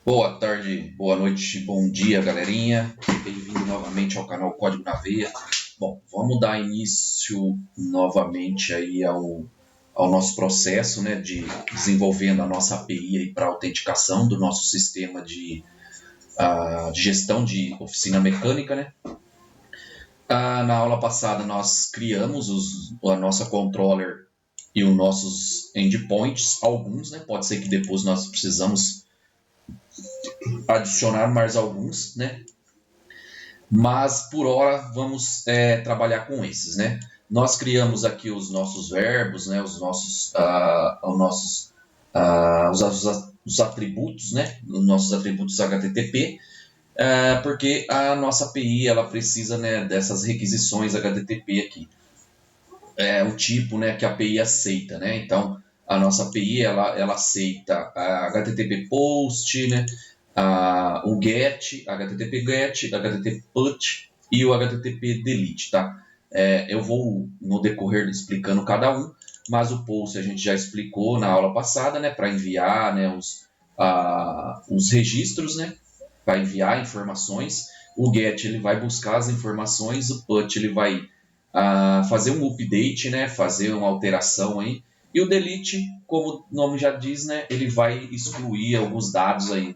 Boa tarde, boa noite, bom dia, galerinha. Bem-vindo novamente ao canal Código na Veia. Bom, vamos dar início novamente aí ao nosso processo, né, de desenvolvendo a nossa API para autenticação do nosso sistema de gestão de oficina mecânica, né? Na aula passada nós criamos a nossa controller e os nossos endpoints, alguns, né? Pode ser que depois nós precisamos adicionar mais alguns, né? Mas por hora vamos trabalhar com esses, né? Nós criamos aqui os nossos verbos, né? Os atributos, né? Os nossos atributos HTTP, porque a nossa API ela precisa, né, dessas requisições HTTP aqui. O tipo, né, que a API aceita, né? Então a nossa API ela aceita a HTTP POST, né? O GET, HTTP GET, HTTP PUT e o HTTP DELETE, tá? Eu vou no decorrer explicando cada um, mas o POST a gente já explicou na aula passada, né? Para enviar, né, os registros, né? Para enviar informações. O GET ele vai buscar as informações, o PUT ele vai fazer um update, né? Fazer uma alteração aí. E o delete, como o nome já diz, né? Ele vai excluir alguns dados aí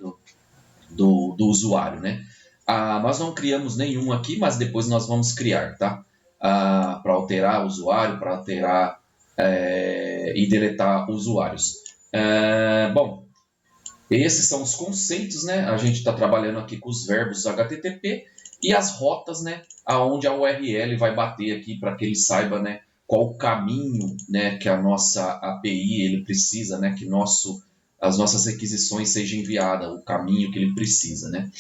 do usuário, né? Nós não criamos nenhum aqui, mas depois nós vamos criar, tá? Para alterar o usuário, para alterar e deletar usuários. Bom, esses são os conceitos, né? A gente está trabalhando aqui com os verbos HTTP e as rotas, né? Aonde a URL vai bater aqui para que ele saiba, né? Qual o caminho, né? Que a nossa API ele precisa, né? Que as nossas requisições sejam enviadas, o caminho que ele precisa, né?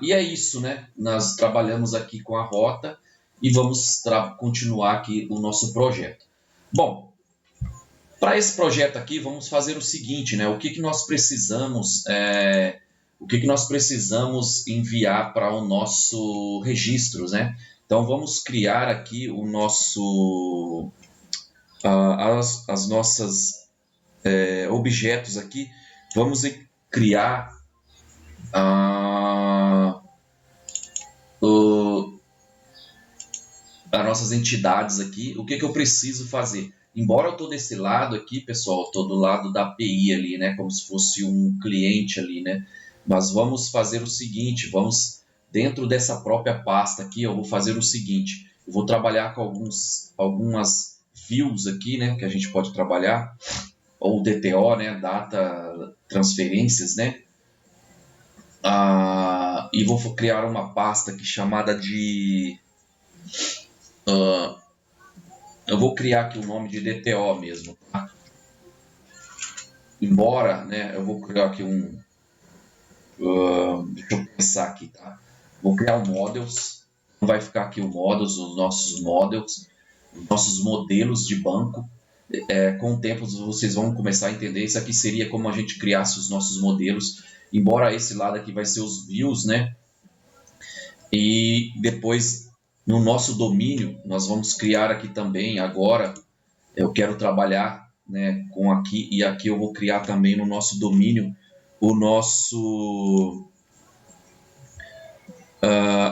E é isso, né? Nós trabalhamos aqui com a rota e vamos continuar aqui o nosso projeto. Bom, para esse projeto aqui, vamos fazer o seguinte, né? O que nós precisamos, enviar para o nosso registros, né? Então, vamos criar aqui o nosso, as nossas objetos aqui. Vamos criar as nossas entidades aqui. O que eu preciso fazer? Embora eu estou desse lado aqui, pessoal, estou do lado da API ali, né? Como se fosse um cliente ali, né? Mas vamos fazer o seguinte, dentro dessa própria pasta aqui, eu vou fazer o seguinte, eu vou trabalhar com algumas views aqui, né? Que a gente pode trabalhar, ou DTO, né? Data Transferências, né? E vou criar uma pasta aqui chamada de... eu vou criar aqui o nome de DTO mesmo, tá? Embora, né, eu vou criar aqui deixa eu pensar aqui, tá? Vou criar um models, vai ficar aqui o models, os nossos modelos de banco. Com o tempo vocês vão começar a entender, isso aqui seria como a gente criasse os nossos modelos, embora esse lado aqui vai ser os views, né? E depois, no nosso domínio, nós vamos criar aqui também, agora, eu quero trabalhar, né, com aqui, e aqui eu vou criar também no nosso domínio,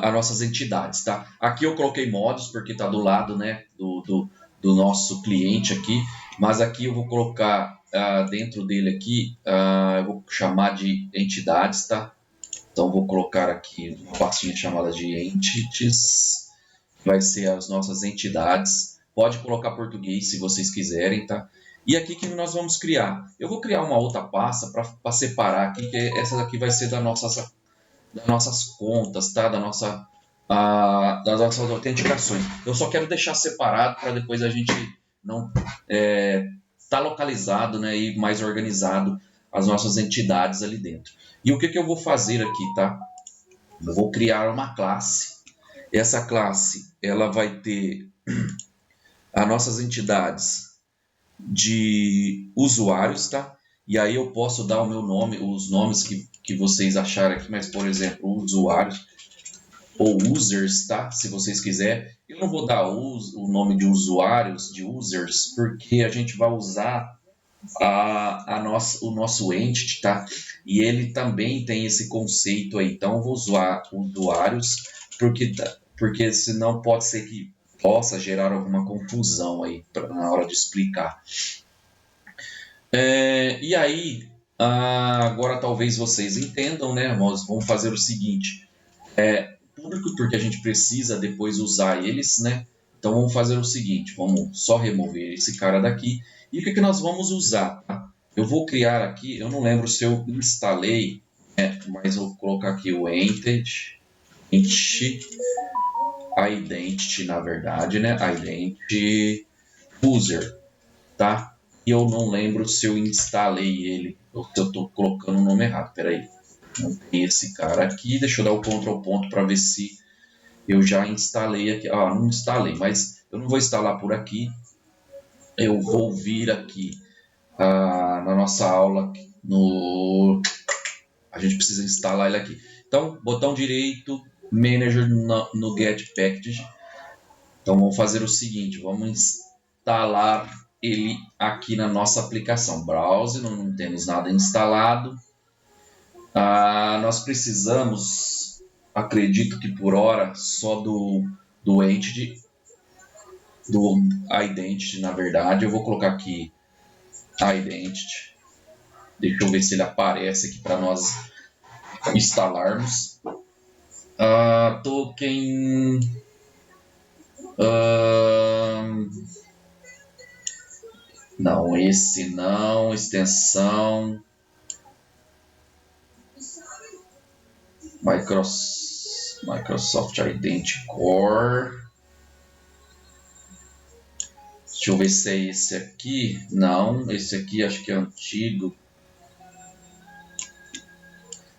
as nossas entidades, tá? Aqui eu coloquei modos, porque está do lado, né, do nosso cliente aqui, mas aqui eu vou colocar dentro dele aqui, eu vou chamar de entidades, tá? Então vou colocar aqui uma pastinha chamada de entities, vai ser as nossas entidades. Pode colocar português se vocês quiserem, tá? E aqui que nós vamos criar? Eu vou criar uma outra pasta para separar aqui, que essa daqui vai ser das nossas contas, tá? Das nossas autenticações. Eu só quero deixar separado para depois a gente não tá localizado, né, e mais organizado as nossas entidades ali dentro. E o que eu vou fazer aqui, tá? Eu vou criar uma classe. Essa classe, ela vai ter as nossas entidades de usuários, tá? E aí eu posso dar o meu nome, os nomes que vocês acharem aqui, mas, por exemplo, usuários ou users, tá? Se vocês quiserem. Eu não vou dar o nome de usuários, de users, porque a gente vai usar o nosso entity, tá? E ele também tem esse conceito aí. Então eu vou usar usuários, porque senão pode ser que possa gerar alguma confusão aí na hora de explicar. E aí, agora talvez vocês entendam, né? Nós vamos fazer o seguinte: público, porque a gente precisa depois usar eles, né? Então vamos fazer o seguinte: vamos só remover esse cara daqui. E o que nós vamos usar? Eu vou criar aqui, eu não lembro se eu instalei, mas eu vou colocar aqui o entity, identity, na verdade, né? Identity user, tá? E eu não lembro se eu instalei ele, ou se eu estou colocando o nome errado. Peraí, não tem esse cara aqui. Deixa eu dar o Ctrl ponto para ver se eu já instalei aqui. Não instalei, mas eu não vou instalar por aqui. Eu vou vir aqui na nossa aula. A gente precisa instalar ele aqui. Então, botão direito, Manager no Get Package. Então, vamos fazer o seguinte: vamos instalar ele aqui na nossa aplicação. Browse, não temos nada instalado. Nós precisamos, acredito que por hora, só do entity, do identity, na verdade. Eu vou colocar aqui identity. Deixa eu ver se ele aparece aqui para nós instalarmos. Token. Não, esse não. Extensão. Microsoft Identity Core. Deixa eu ver se é esse aqui. Não, esse aqui acho que é antigo.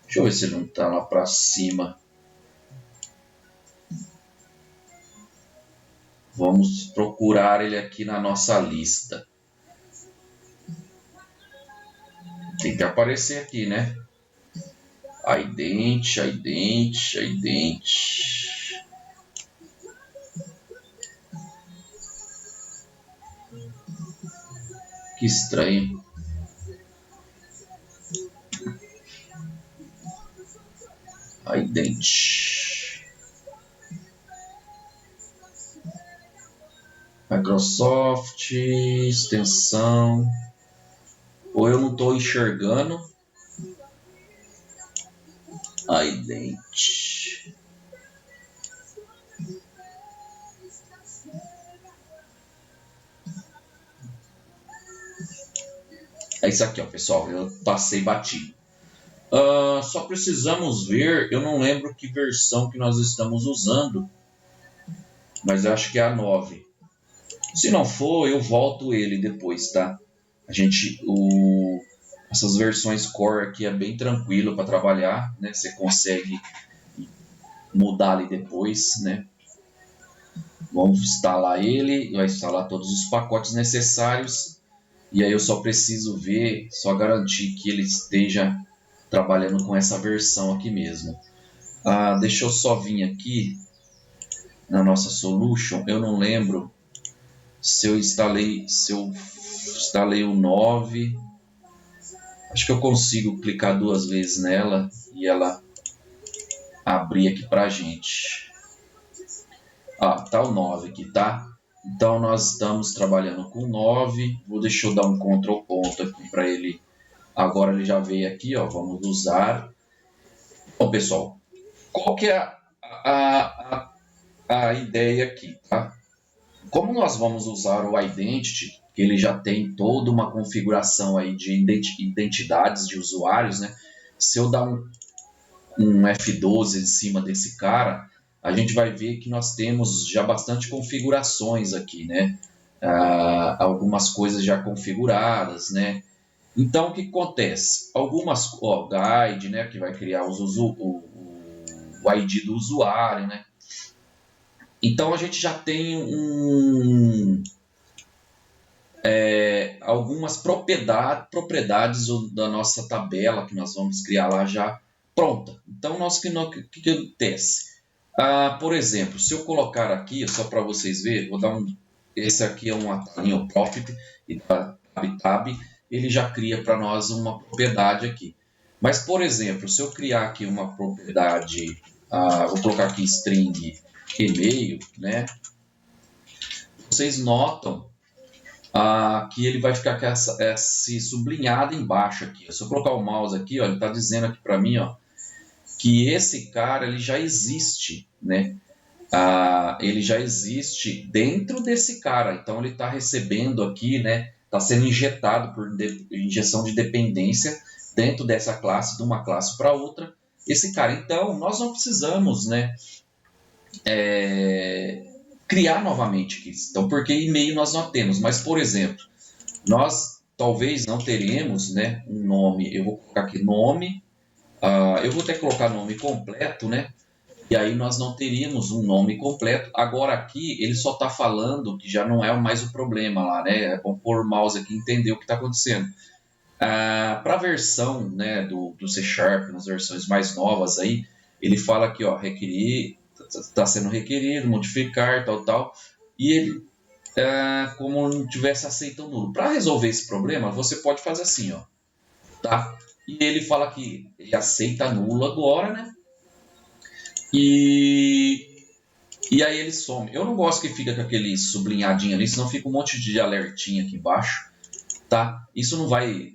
Deixa eu ver se ele não está lá para cima. Vamos procurar ele aqui na nossa lista. Tem que aparecer aqui, né? Identity. Que estranho. Identity. Microsoft, extensão. Ou eu não estou enxergando. Identity. É isso aqui, ó, pessoal. Eu passei batido. Só precisamos ver. Eu não lembro que versão que nós estamos usando, mas eu acho que é a 9. Se não for, eu volto ele depois, tá? Essas versões core aqui é bem tranquilo para trabalhar, né? Você consegue mudar ali depois, né? Vamos instalar ele, vai instalar todos os pacotes necessários e aí eu só preciso ver, só garantir que ele esteja trabalhando com essa versão aqui mesmo. Deixa eu só vir aqui na nossa solution. Eu não lembro se eu instalei o 9. Acho que eu consigo clicar 2 vezes nela e ela abrir aqui pra gente. Tá o 9 aqui, tá? Então nós estamos trabalhando com 9. Deixa eu dar um Ctrl ponto aqui para ele. Agora ele já veio aqui, ó. Vamos usar. Bom, pessoal, qual que é a ideia aqui, tá? Como nós vamos usar o Identity, que ele já tem toda uma configuração aí de identidades de usuários, né? Se eu dar um F12 em cima desse cara, a gente vai ver que nós temos já bastante configurações aqui, né? Algumas coisas já configuradas, né? Então, o que acontece? Algumas, guide, né? Que vai criar o ID do usuário, né? Então, a gente já tem algumas propriedades da nossa tabela que nós vamos criar lá já pronta. Então, o que acontece? Por exemplo, se eu colocar aqui, só para vocês verem, esse aqui é um atalhinho Profit e tab. ele já cria para nós uma propriedade aqui. Mas, por exemplo, se eu criar aqui uma propriedade, vou colocar aqui string e-mail, né? Vocês notam que ele vai ficar com esse sublinhado embaixo aqui. Se eu colocar o mouse aqui, ó, ele está dizendo aqui para mim, ó, que esse cara ele já existe, né? Ele já existe dentro desse cara. Então ele está recebendo aqui, né? Está sendo injetado por injeção de dependência dentro dessa classe, de uma classe para outra, esse cara. Então nós não precisamos, né? Criar novamente aqui. Então, porque e-mail nós não temos, mas, por exemplo, nós talvez não teremos, né, um nome. Eu vou colocar aqui nome, eu vou até colocar nome completo, né, e aí nós não teríamos um nome completo. Agora aqui ele só está falando que já não é mais o problema lá, né, é bom pôr o mouse aqui e entender o que está acontecendo. Para a versão, né, do C#, nas versões mais novas aí, ele fala aqui, ó, requerir, está sendo requerido, modificar, tal, e ele, como não tivesse aceito nulo. Para resolver esse problema, você pode fazer assim, ó, tá? E ele fala que ele aceita nulo agora, né? E aí ele some. Eu não gosto que fica com aquele sublinhadinho ali, senão fica um monte de alertinha aqui embaixo, tá? Isso não vai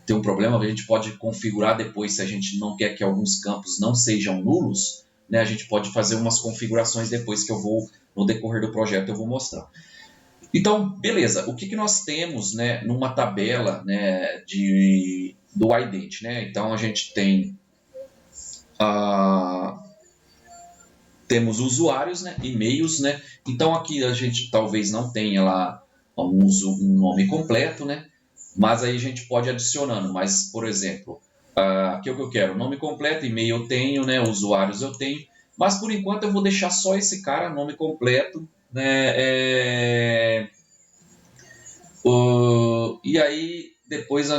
ter um problema, a gente pode configurar depois, se a gente não quer que alguns campos não sejam nulos, né, a gente pode fazer umas configurações depois que eu vou, no decorrer do projeto, eu vou mostrar. Então, beleza, o que nós temos, né, numa tabela, né, do ident, né? Então a gente tem temos usuários, né, e-mails, né? Então aqui a gente talvez não tenha lá um nome completo, né? Mas aí a gente pode adicionando. Mas, por exemplo, aqui é o que eu quero, nome completo, e-mail eu tenho, né? Usuários eu tenho. Mas por enquanto eu vou deixar só esse cara, nome completo, né? E aí depois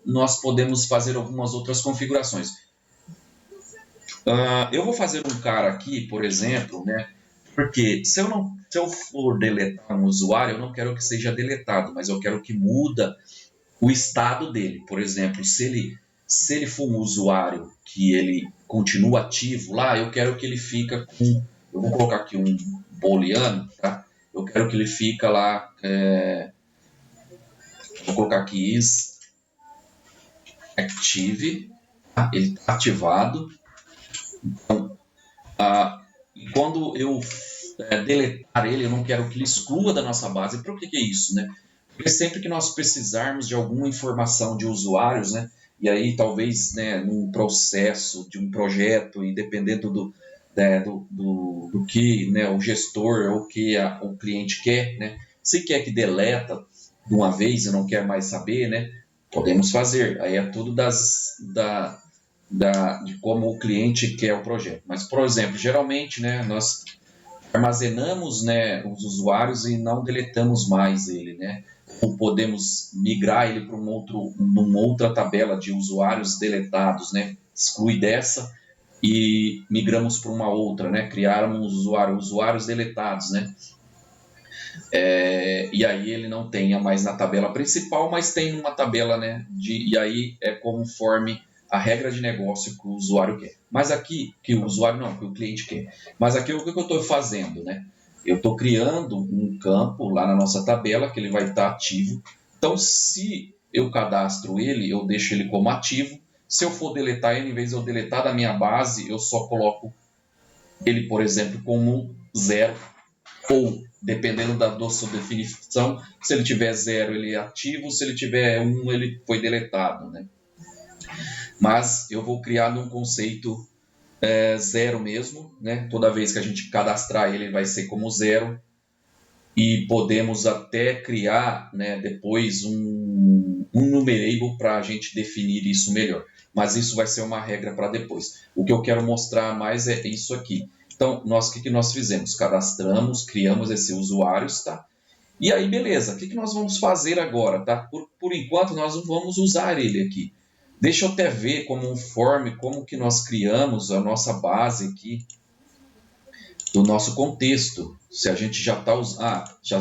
nós podemos fazer algumas outras configurações. Eu vou fazer um cara aqui, por exemplo, né? Porque se eu for deletar um usuário, eu não quero que seja deletado, mas eu quero que muda o estado dele. Por exemplo, se ele for um usuário que ele continua ativo lá, eu quero que ele fica com... Eu vou colocar aqui um booleano, tá? Eu quero que ele fica lá... vou colocar aqui is active, tá? Ele está ativado. Então, quando eu deletar ele, eu não quero que ele exclua da nossa base. Por que é isso, né? Porque sempre que nós precisarmos de alguma informação de usuários, né, e aí talvez, né, num processo de um projeto, e dependendo do que, né, o gestor ou que o cliente quer, né, se quer que deleta de uma vez e não quer mais saber, né, podemos fazer. Aí é tudo de como o cliente quer o projeto. Mas, por exemplo, geralmente, né, nós armazenamos, né, os usuários e não deletamos mais ele, né? Ou podemos migrar ele para uma outra tabela de usuários deletados, né? Exclui dessa e migramos para uma outra, né? Criarmos usuários deletados, né? E aí ele não tenha mais na tabela principal, mas tem uma tabela, né? E aí é conforme a regra de negócio que o usuário quer. Mas aqui, que o usuário não, que o cliente quer. Mas aqui o que eu estou fazendo, né? Eu estou criando um campo lá na nossa tabela que ele vai estar ativo. Então, se eu cadastro ele, eu deixo ele como ativo. Se eu for deletar ele, em vez de eu deletar da minha base, eu só coloco ele, por exemplo, como 0. Ou, dependendo da sua definição, se ele tiver 0, ele é ativo. Se ele tiver 1, ele foi deletado, né? Mas eu vou criar num conceito 0 mesmo, né? Toda vez que a gente cadastrar ele vai ser como 0, e podemos até criar, né, depois um numerable para a gente definir isso melhor, mas isso vai ser uma regra para depois. O que eu quero mostrar mais é isso aqui. Então, o que nós fizemos? Cadastramos, criamos esse usuários, tá? E aí, beleza, o que nós vamos fazer agora, tá? Por enquanto, nós não vamos usar ele aqui. Deixa eu até ver como que nós criamos a nossa base aqui do nosso contexto. Se a gente já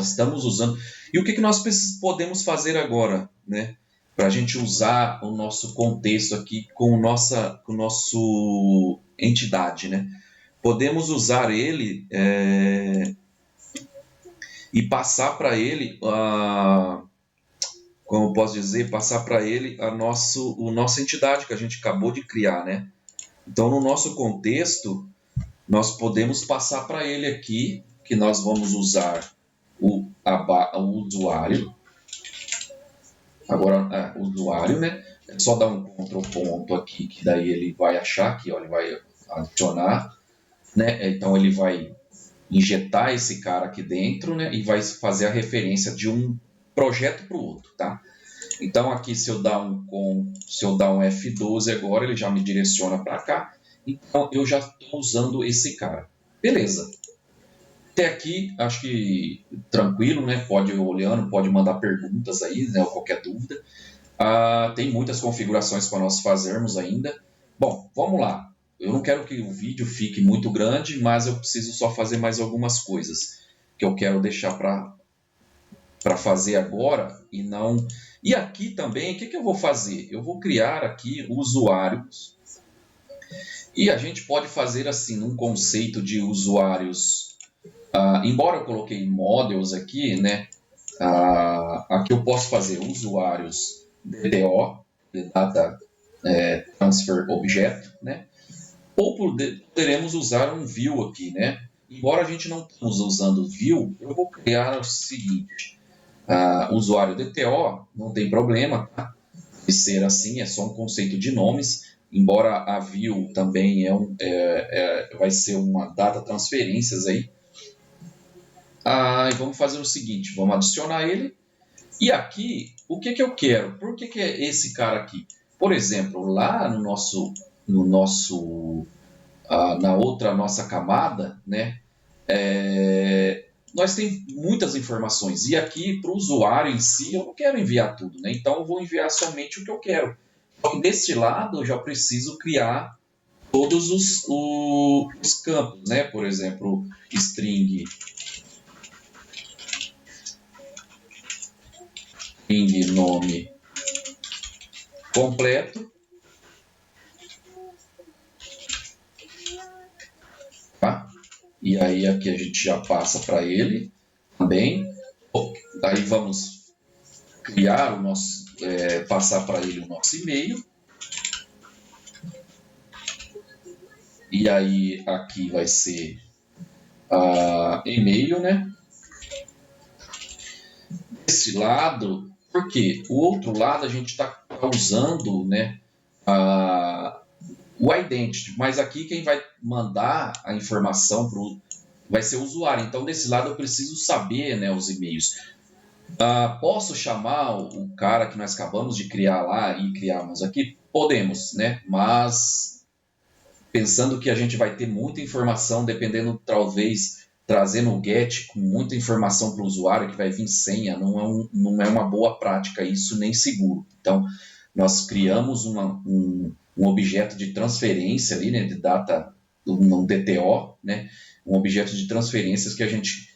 estamos usando. E o que nós podemos fazer agora, né? Para a gente usar o nosso contexto aqui com nosso entidade, né? Podemos usar ele e passar para ele, como eu posso dizer, passar para ele a nossa entidade que a gente acabou de criar, né? Então, no nosso contexto, nós podemos passar para ele aqui que nós vamos usar o usuário. Agora, o usuário, né? É só dar um Ctrl ponto aqui, que daí ele vai achar aqui, ó, ele vai adicionar, né? Então, ele vai injetar esse cara aqui dentro, né? E vai fazer a referência de um projeto para o outro, tá? Então, aqui, se eu dar um F12 agora, ele já me direciona para cá. Então, eu já estou usando esse cara. Beleza. Até aqui, acho que tranquilo, né? Pode ir olhando, pode mandar perguntas aí, né? Ou qualquer dúvida. Tem muitas configurações para nós fazermos ainda. Bom, vamos lá. Eu não quero que o vídeo fique muito grande, mas eu preciso só fazer mais algumas coisas que eu quero deixar para fazer agora e não... E aqui também, o que eu vou fazer? Eu vou criar aqui usuários e a gente pode fazer assim, num conceito de usuários... embora eu coloquei models aqui, né? Aqui eu posso fazer usuários DTO, Data Transfer Object, né? Ou poderemos usar um view aqui, né? Embora a gente não estamos usando view, eu vou criar o seguinte: usuário DTO, não tem problema, tá? De ser assim, é só um conceito de nomes. Embora a view também vai ser uma data transferências aí. E vamos fazer o seguinte: vamos adicionar ele. E aqui, o que eu quero? Por que é esse cara aqui? Por exemplo, lá no na outra nossa camada, né? Nós temos muitas informações. E aqui, para o usuário em si, eu não quero enviar tudo, né? Então, eu vou enviar somente o que eu quero. Então, deste lado, eu já preciso criar todos os campos, né? Por exemplo, string nome completo, tá? E aí aqui a gente já passa para ele também. Daí vamos criar o nosso, passar para ele o nosso e-mail. E aí aqui vai ser e-mail, né? Desse lado, porque o outro lado a gente está usando, né? O identity, mas aqui quem vai mandar a informação vai ser o usuário. Então, desse lado eu preciso saber, né, os e-mails. Posso chamar o cara que nós acabamos de criar lá e criarmos aqui? Podemos, né? Mas pensando que a gente vai ter muita informação, dependendo, talvez, trazendo o GET com muita informação para o usuário, que vai vir senha, não é uma boa prática isso, nem seguro. Então, nós criamos um objeto de transferência ali, né, de data, um DTO, né, um objeto de transferências que a gente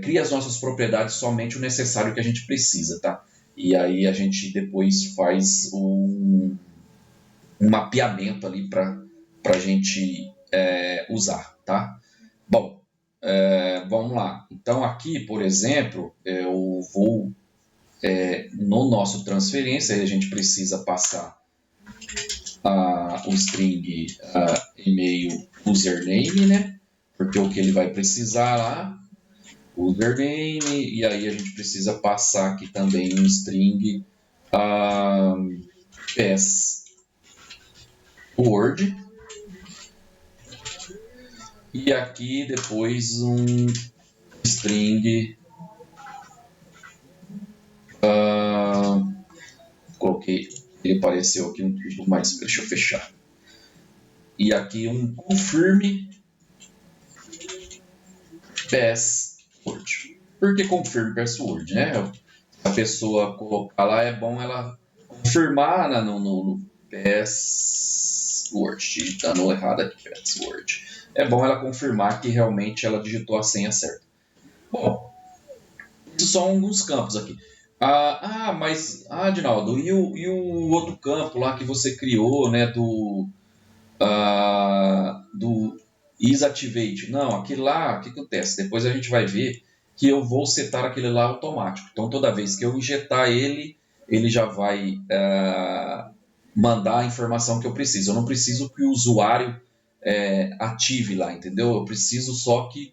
cria as nossas propriedades somente o necessário que a gente precisa, tá? E aí a gente depois faz um mapeamento ali para a gente usar, tá? Bom, vamos lá. Então aqui, por exemplo, eu vou no nosso transferência, a gente precisa passar o string e-mail username, né? Porque o que ele vai precisar lá, username, e aí a gente precisa passar aqui também um string password, e aqui depois um string coloquei, ele apareceu aqui um pouco mais, deixa eu fechar, e aqui um confirm password. Por que confirm password, né? A pessoa colocar lá, é bom ela confirmar no password, digitando errado aqui, password. É bom ela confirmar que realmente ela digitou a senha certa. Bom, isso só alguns campos aqui. Mas, Adinaldo, e o outro campo lá que você criou, né, do isActivate? Não, aquele lá, o que acontece? Depois a gente vai ver que eu vou setar aquele lá automático. Então, toda vez que eu injetar ele, ele já vai mandar a informação que eu preciso. Eu não preciso que o usuário ative lá, entendeu? Eu preciso só que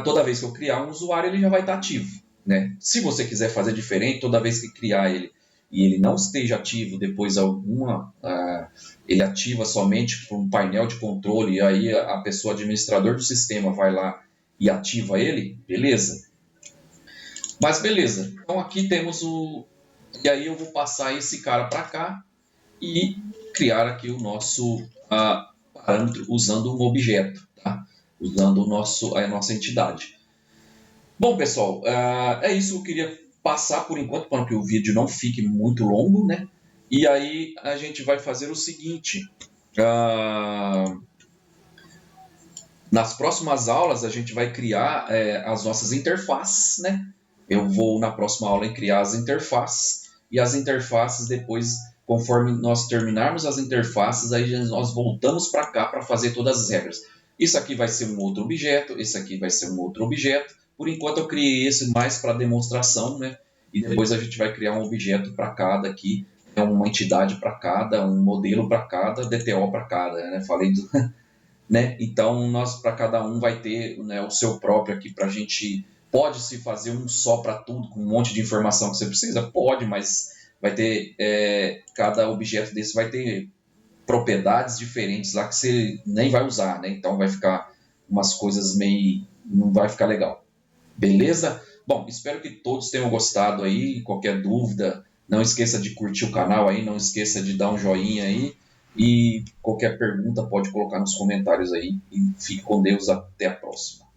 toda vez que eu criar um usuário, ele já vai estar ativo, né? Se você quiser fazer diferente, toda vez que criar ele e ele não esteja ativo, depois ele ativa somente por um painel de controle, e aí a pessoa administrador do sistema vai lá e ativa ele, beleza? Mas beleza, então aqui temos e aí eu vou passar esse cara para cá e criar aqui o nosso parâmetro usando um objeto, tá? Usando a nossa entidade. Bom, pessoal, é isso que eu queria passar por enquanto, para que o vídeo não fique muito longo, né? E aí a gente vai fazer o seguinte, nas próximas aulas a gente vai criar as nossas interfaces, né? Eu vou na próxima aula criar as interfaces, e as interfaces depois, conforme nós terminarmos as interfaces, aí nós voltamos para cá para fazer todas as regras. Isso aqui vai ser um outro objeto, esse aqui vai ser um outro objeto. Por enquanto eu criei esse mais para demonstração, né? E depois a gente vai criar um objeto para cada aqui, uma entidade para cada, um modelo para cada, DTO para cada, né? Falei do... né? Então, para cada um vai ter, né, o seu próprio aqui para a gente... Pode-se fazer um só para tudo, com um monte de informação que você precisa? Pode, mas vai ter... cada objeto desse vai ter propriedades diferentes lá que você nem vai usar, né? Então vai ficar umas coisas meio... não vai ficar legal. Beleza? Bom, espero que todos tenham gostado aí. Qualquer dúvida, não esqueça de curtir o canal aí, não esqueça de dar um joinha aí. E qualquer pergunta pode colocar nos comentários aí. E fique com Deus, até a próxima.